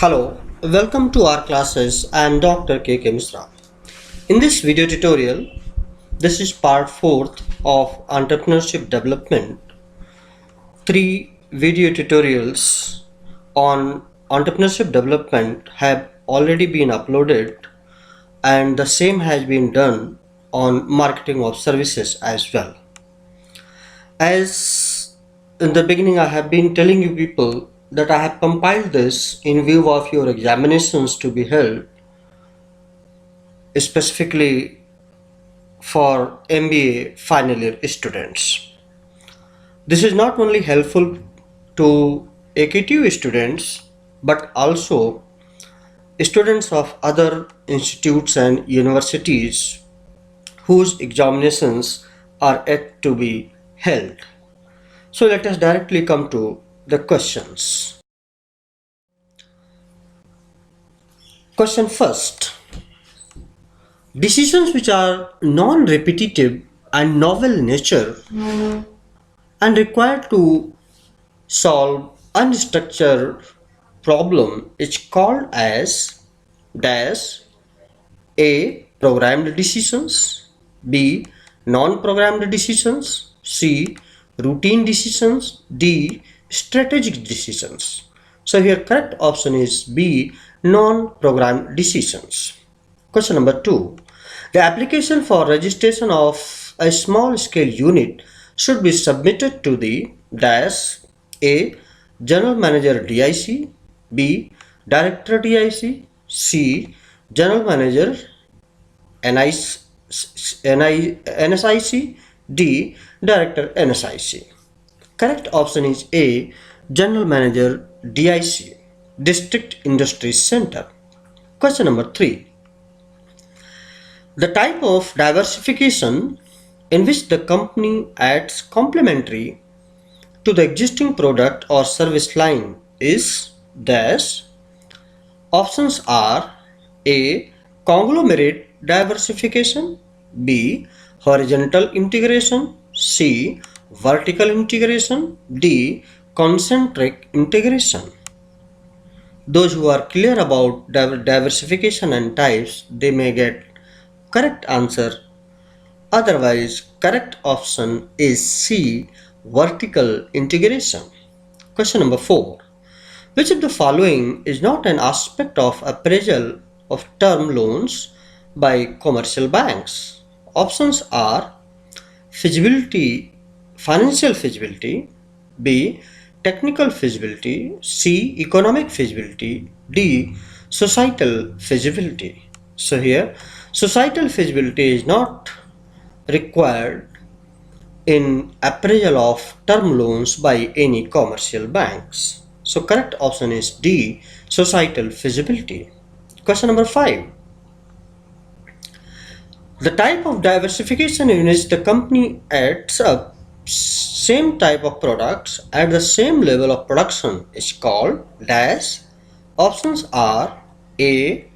Hello, welcome to our classes. I am Dr. K. Misra. In this video tutorial, this is part 4th of Entrepreneurship Development. 3 video tutorials on entrepreneurship development have already been uploaded, and the same has been done on marketing of services as well. As in the beginning, I have been telling you people that I have compiled this in view of your examinations to be held, specifically for MBA final year students. This is not only helpful to AKTU students but also students of other institutes and universities whose examinations are yet to be held. So let us directly come to the questions. Question first. Decisions which are non-repetitive and novel in nature and required to solve unstructured problem is called as dash A. Programmed decisions, B. Non-programmed decisions, C. Routine decisions, D. Strategic decisions. So here correct option is B. Non-programmed decisions. Question number 2. The application for registration of a small scale unit should be submitted to the dash A. General Manager DIC, B. Director DIC, C. General Manager NSIC, D. Director NSIC. Correct option is A. General Manager DIC, District Industry Center. Question number 3. The type of diversification in which the company adds complementary to the existing product or service line is dash. Options are A. Conglomerate diversification, B. Horizontal integration, C. Vertical integration, D. Concentric integration. Those who are clear about diversification and types, they may get correct answer. Otherwise, correct option is C. Vertical integration. Question number 4. Which of the following is not an aspect of appraisal of term loans by commercial banks? Options are feasibility, financial feasibility, B. Technical feasibility, C. Economic feasibility, D. Societal feasibility. So here societal feasibility is not required in appraisal of term loans by any commercial banks. So correct option is D. Societal feasibility. Question number 5. The type of diversification in which the company adds up same type of products at the same level of production is called dash. Options are A.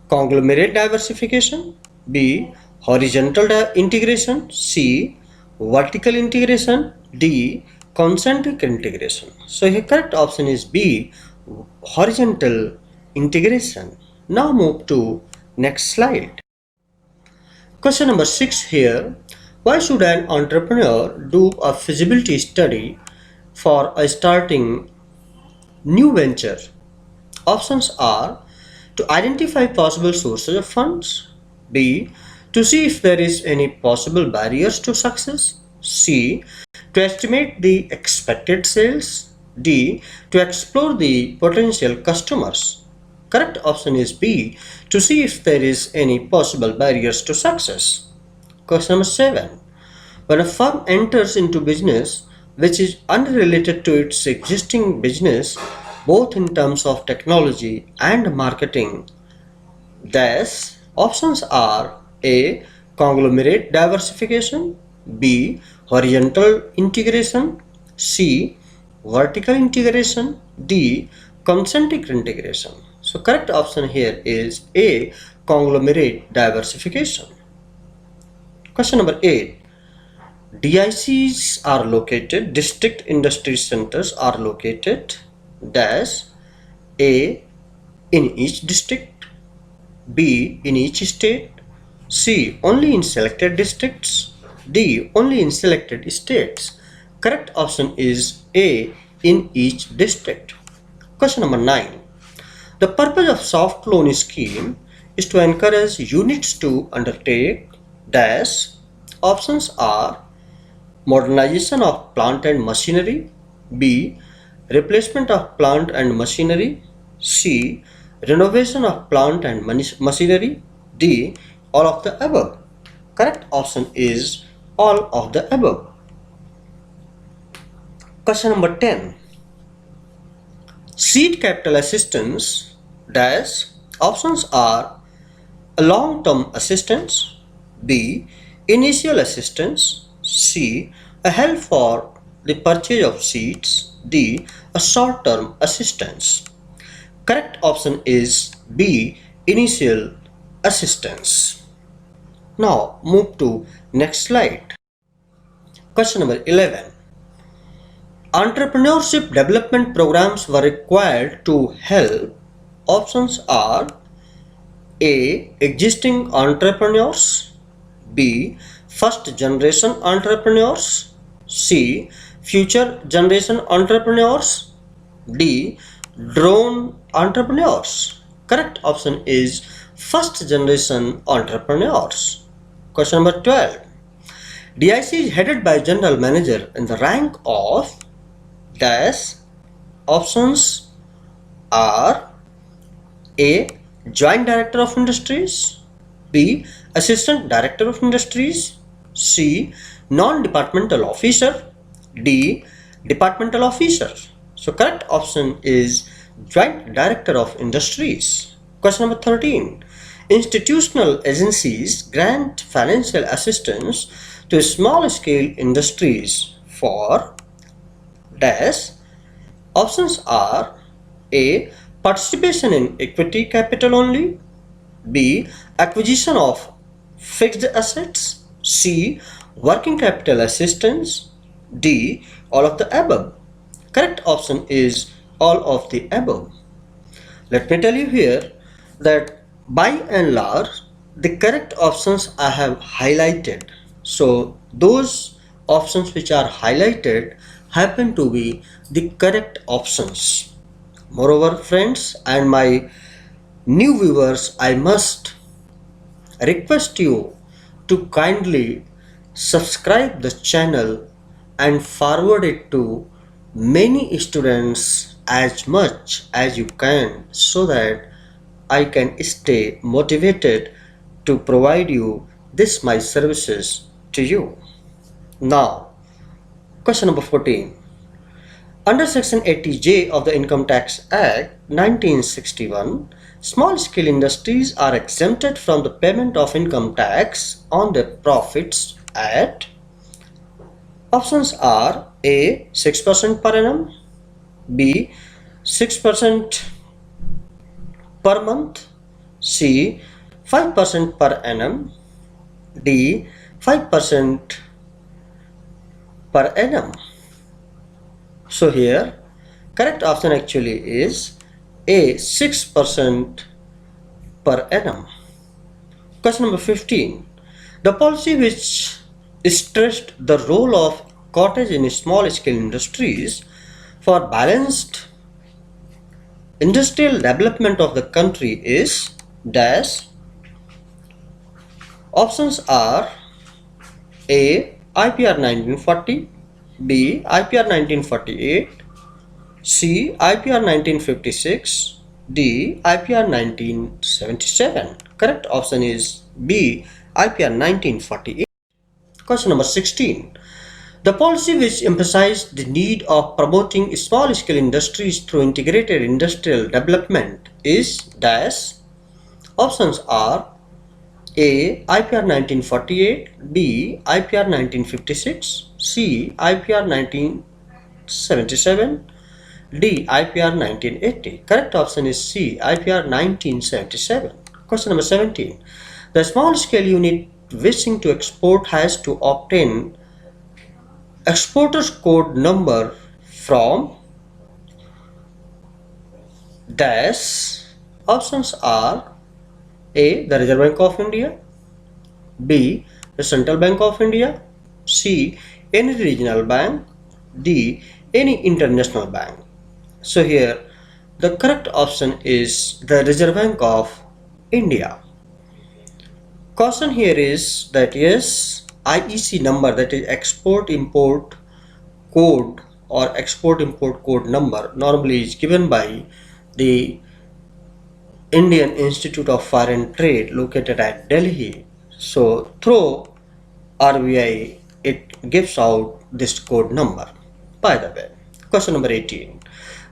Conglomerate diversification, B. Horizontal integration, C. Vertical integration, D. Concentric integration. So here correct option is B. Horizontal integration. Now move to next slide. Question number 6 here. Why should an entrepreneur do a feasibility study for a starting new venture? Options are to identify possible sources of funds, B. To see if there is any possible barriers to success, C. To estimate the expected sales, D. To explore the potential customers. Correct option is B. To see if there is any possible barriers to success. Question number 7. When a firm enters into business which is unrelated to its existing business, both in terms of technology and marketing, thus options are A. Conglomerate diversification, B. Horizontal integration, C. Vertical integration, D. Concentric integration. So correct option here is A. Conglomerate diversification. Question number 8. DICs are located, district industry centers are located dash A. in each district, B. in each state, C. only in selected districts, D. only in selected states. Correct option is A. in each district. Question number 9. The purpose of soft loan scheme is to encourage units to undertake dash. Options are modernization of plant and machinery, B. replacement of plant and machinery, C. renovation of plant and machinery, D. all of the above. Correct option is all of the above. Question number 10. Seed capital assistance dash. Options are a long-term assistance, B. initial assistance, C. a help for the purchase of seeds, D. a short-term assistance. Correct option is B. initial assistance. Now move to next slide. Question number 11. Entrepreneurship development programs were required to help. Options are A. existing entrepreneurs, B. first generation entrepreneurs, C. future generation entrepreneurs, D. drone entrepreneurs. Correct option is first generation entrepreneurs. Question number 12. DIC is headed by general manager in the rank of dash. Options are A. Joint Director of Industries, B. Assistant Director of Industries, C. Non-Departmental Officer, D. Departmental Officer. So correct option is Joint Director of Industries. Question number 13. Institutional agencies grant financial assistance to small-scale industries for dash. Options are A. participation in equity capital only, B. acquisition of fixed assets, C. working capital assistance, D. all of the above. Correct option is all of the above. Let me tell you here that by and large the correct options I have highlighted. So those options which are highlighted happen to be the correct options. Moreover, friends and my new viewers, I must request you to kindly subscribe the channel and forward it to many students as much as you can, so that I can stay motivated to provide you this my services to you. Now, question number 14. Under Section 80J of the Income Tax Act 1961, small-scale industries are exempted from the payment of income tax on their profits at. Options are A. 6% per annum, B. 6% per month, C. 5% per annum, D. 5% per annum. So here correct option actually is A. 6% per annum. Question number 15. The policy which stressed the role of cottage in small scale industries for balanced industrial development of the country is dash. Options are A. IPR 1940, B. IPR 1948, C. IPR 1956, D. IPR 1977. Correct option is B. IPR 1948. Question number 16. The policy which emphasized the need of promoting small-scale industries through integrated industrial development is dash. Options are A. IPR 1948, B. IPR 1956, C. IPR 1977, D. IPR 1980. Correct option is C. IPR 1977. Question number 17. The small scale unit wishing to export has to obtain exporter's code number from dash. Options are A. The Reserve Bank of India, B. The Central Bank of India, C. Any regional bank, D. Any international bank. So here the correct option is the Reserve Bank of India. Caution here is that yes, IEC number, that is export import code or export import code number, normally is given by the Indian Institute of Foreign Trade located at Delhi. So through RBI it gives out this code number. By the way, question number 18.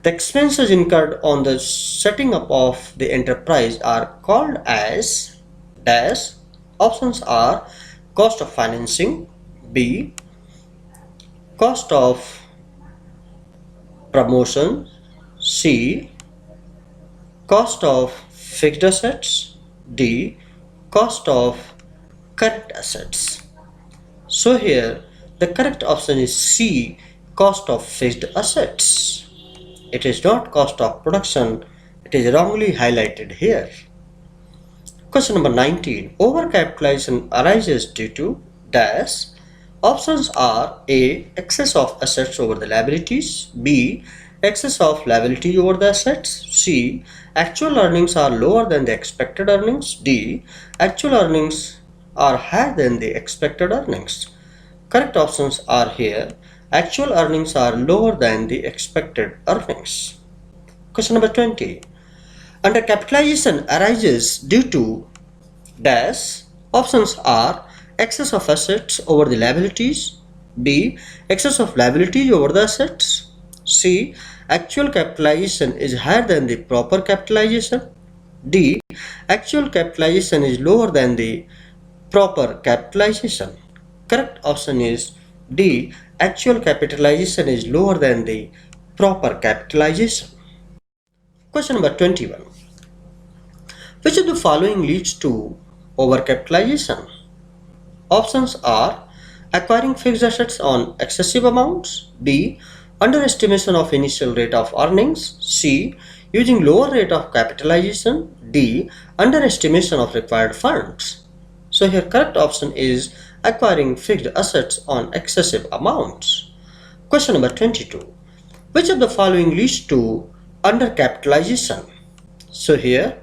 The expenses incurred on the setting up of the enterprise are called as dash. Options are cost of financing, B, cost of promotion, C, cost of fixed assets, D, cost of current assets. So here the correct option is C, cost of fixed assets. It is not cost of production, it is wrongly highlighted here. Question number 19. Overcapitalization arises due to dash. Options are A. Excess of assets over the liabilities, B. Excess of liability over the assets, C. Actual earnings are lower than the expected earnings, D. Actual earnings are higher than the expected earnings. Correct options are here. Actual earnings are lower than the expected earnings. Question number 20. Undercapitalization arises due to dash. Options are excess of assets over the liabilities, B. Excess of liabilities over the assets, C. Actual capitalization is higher than the proper capitalization, D. Actual capitalization is lower than the proper capitalization. Correct option is D. Actual capitalization is lower than the proper capitalization. Question number 21. Which of the following leads to overcapitalization? Options are acquiring fixed assets on excessive amounts, B. Underestimation of initial rate of earnings, C. Using lower rate of capitalization, D. Underestimation of required funds. So here correct option is acquiring fixed assets on excessive amounts. Question number 22. Which of the following leads to undercapitalization? So here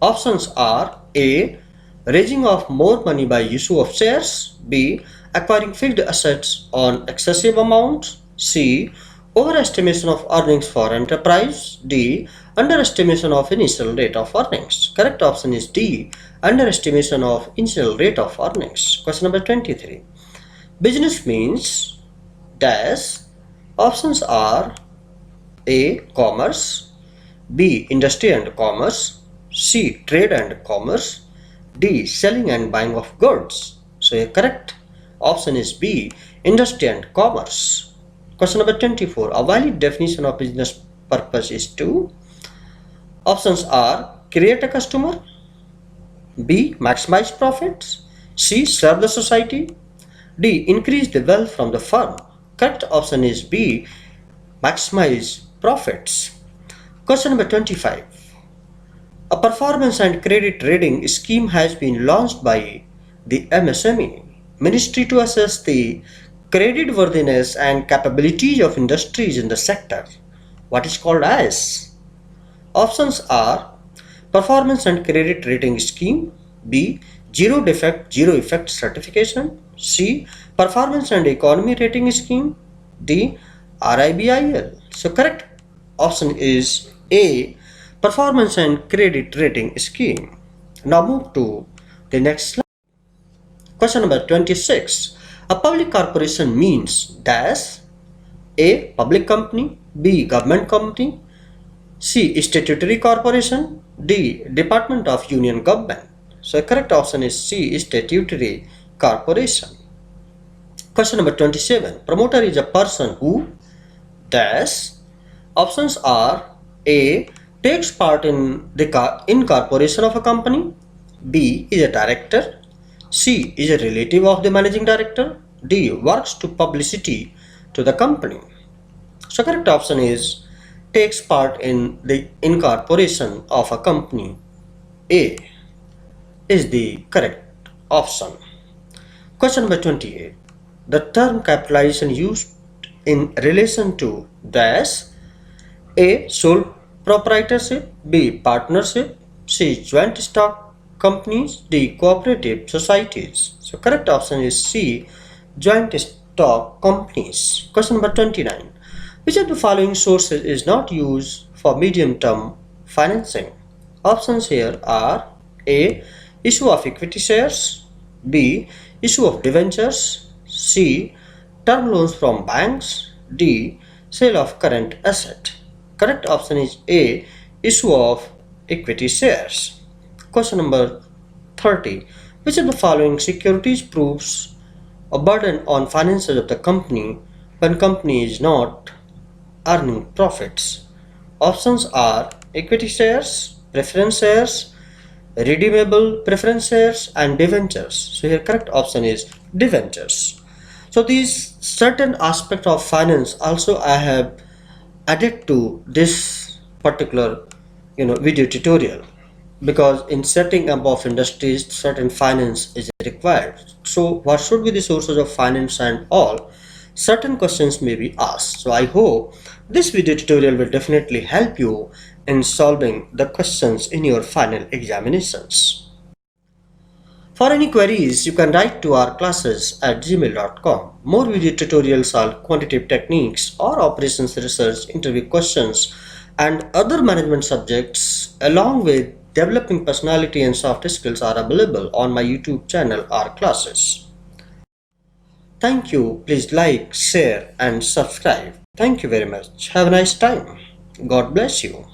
options are A. Raising of more money by issue of shares, B. Acquiring fixed assets on excessive amounts, C. Overestimation of earnings for enterprise, D. Underestimation of initial rate of earnings. Correct option is D. Underestimation of initial rate of earnings. Question number 23. Business means dash. Options are A. Commerce, B. Industry and commerce, C. Trade and commerce, D. Selling and buying of goods. So a correct option is B. Industry and commerce. Question number 24. A valid definition of business purpose is to. Options are create a customer, B. Maximize profits, C. Serve the society, D. Increase the wealth from the firm. Correct option is B. Maximize profits. Question number 25. A performance and credit rating scheme has been launched by the MSME Ministry to assess the creditworthiness and capabilities of industries in the sector. What is called as? Options are performance and credit rating scheme, B. Zero defect, zero effect certification, C. Performance and economy rating scheme, D. RIBIL. So correct option is A. Performance and credit rating scheme. Now move to the next slide. Question number 26. A public corporation means dash. A. Public company, B. Government company, C. Statutory corporation, D. Department of Union Government. So correct option is C. Statutory corporation. Question number 27. Promoter is a person who dash. Options are A. Takes part in the incorporation of a company, B. Is a director, C. Is a relative of the managing director, D. Works to publicity to the company. So correct option is takes part in the incorporation of a company? A is the correct option. Question number 28. The term capitalization used in relation to dash: A. Sole proprietorship, B. Partnership, C. Joint stock companies, D. Cooperative societies. So correct option is C. Joint stock companies. Question number 29. Which of the following sources is not used for medium term financing? Options here are: A. Issue of equity shares, B. Issue of debentures, C. Term loans from banks, D. Sale of current asset. Correct option is A. Issue of equity shares. Question number 30. Which of the following securities proves a burden on finances of the company when company is not earning profits? Options are equity shares, preference shares, redeemable preference shares, and debentures. So here correct option is debentures. So these certain aspect of finance also I have added to this particular video tutorial, because in setting up of industries certain finance is required. So what should be the sources of finance and all, certain questions may be asked. So I hope this video tutorial will definitely help you in solving the questions in your final examinations. For any queries, you can write to our classes at gmail.com. More video tutorials on quantitative techniques or operations research, interview questions, and other management subjects, along with developing personality and soft skills, are available on my YouTube channel or classes. Thank you. Please like, share, and subscribe. Thank you very much. Have a nice time. God bless you.